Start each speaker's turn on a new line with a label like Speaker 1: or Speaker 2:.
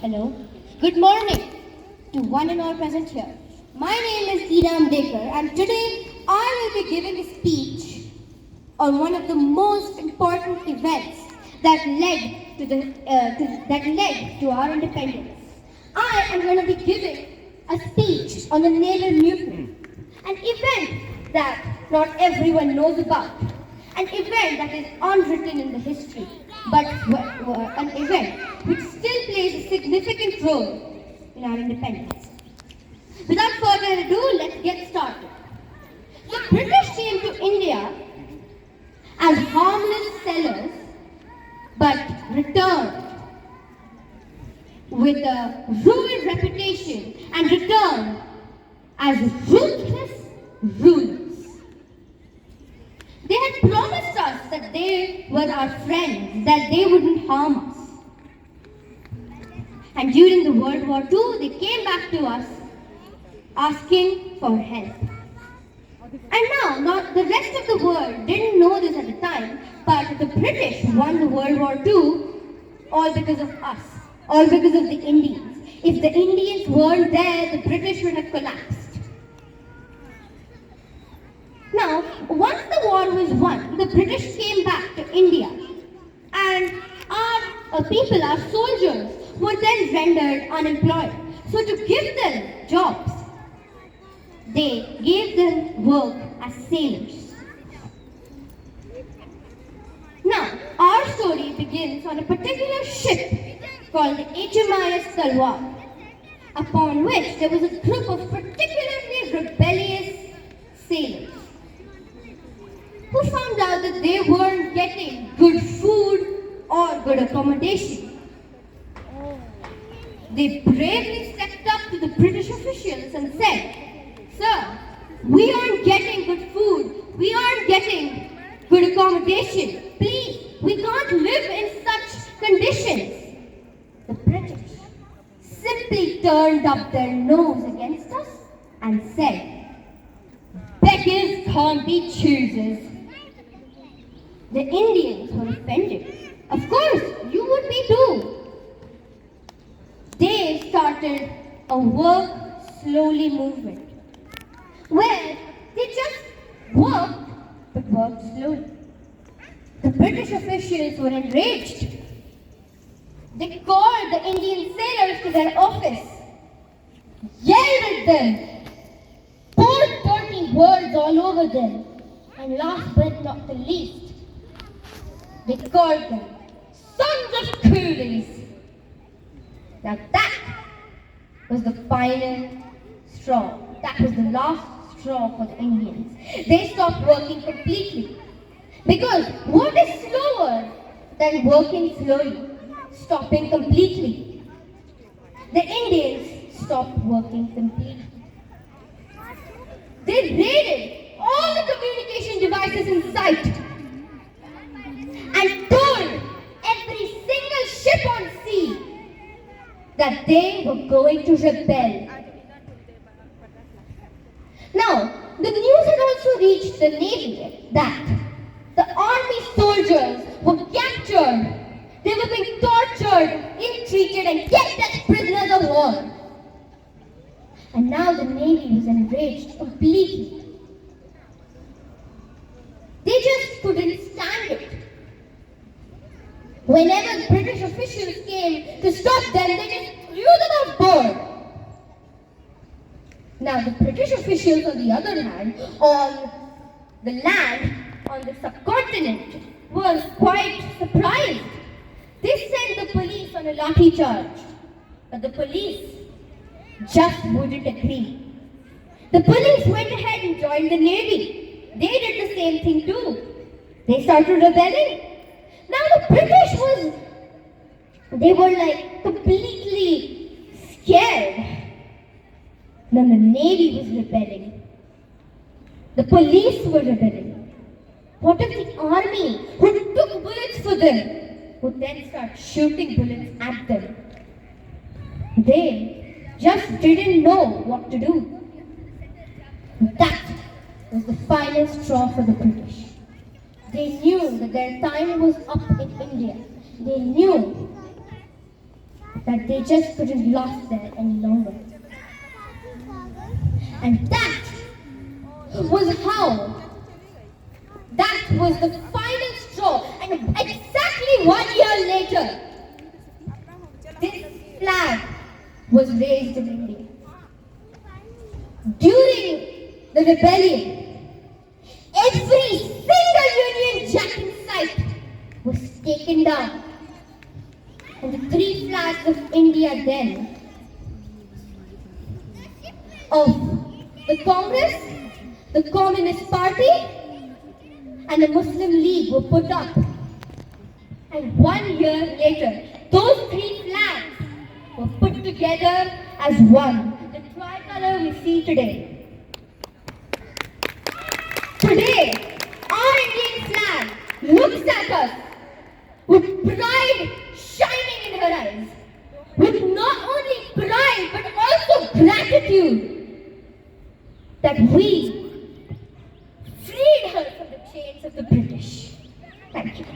Speaker 1: Hello. Good morning to one and all present here. My name is Idam Dekar and today I will be giving a speech on one of the most important events that led to our independence. I am going to be giving a speech on the naval mutiny, an event that not everyone knows about, an event that is unwritten in the history, but an event which still plays a significant role in our independence. Without further ado, let's get started. The British came to India as harmless settlers, but returned with a ruined reputation and returned as ruthless rulers. They had promised us that they were our friends, that they wouldn't harm us. And during the World War II, they came back to us asking for help. And now, the rest of the world didn't know this at the time, but the British won the World War II all because of us, all because of the Indians. If the Indians weren't there, the British would have collapsed. Now, once the war was won, the British came back to India, and our people, our soldiers, were then rendered unemployed. So to give them jobs, they gave them work as sailors. Now, our story begins on a particular ship called the HMIS Talwar, upon which there was a group of particularly rebellious sailors who found out that they weren't getting good food or good accommodation. They bravely stepped up to the British officials and said, "Sir, we aren't getting good food, we aren't getting good accommodation. Please, we can't live in such conditions." The British simply turned up their nose against us and said, "Beggars can't be choosers." The Indians were offended. Of course, you would be too. They started a work slowly movement where they just worked, but worked slowly. The British officials were enraged. They called the Indian sailors to their office, yelled at them, poured dirty words all over them, and last but not the least, they called them sons of coolies. Now that was the final straw. That was the last straw for the Indians. They stopped working completely. Because what is slower than working slowly? Stopping completely. The Indians stopped working completely. They raided all the communication devices in sight and told every single ship on sea that they were going to rebel. Now, the news had also reached the Navy that the army soldiers were captured. They were being tortured, ill-treated, and kept as prisoners of war. And now the Navy was enraged completely. They just couldn't stand it. Whenever the British officials came to stop them, they just threw them off board. Now the British officials, on the other hand, on the land, on the subcontinent, were quite surprised. They sent the police on a lathi charge, but the police just wouldn't agree. The police went ahead and joined the Navy. They did the same thing too. They started rebelling. Now the British they were like completely scared. Then the Navy was rebelling. The police were rebelling. What if the army, who took bullets for them, would then start shooting bullets at them? They just didn't know what to do. That was the final straw for the British. They knew that their time was up in India. They knew that they just couldn't last there any longer. And that was the final straw. And exactly 1 year later, this flag was raised in India. During the rebellion, every single Union Jack in sight was taken down. And the three flags of India then, of the Congress, the Communist Party, and the Muslim League were put up. And 1 year later, those three flags were put together as one, the tricolor we see today. Today, our Indian flag looks at us with pride shining in her eyes, with not only pride but also gratitude that we freed her from the chains of the British. Thank you.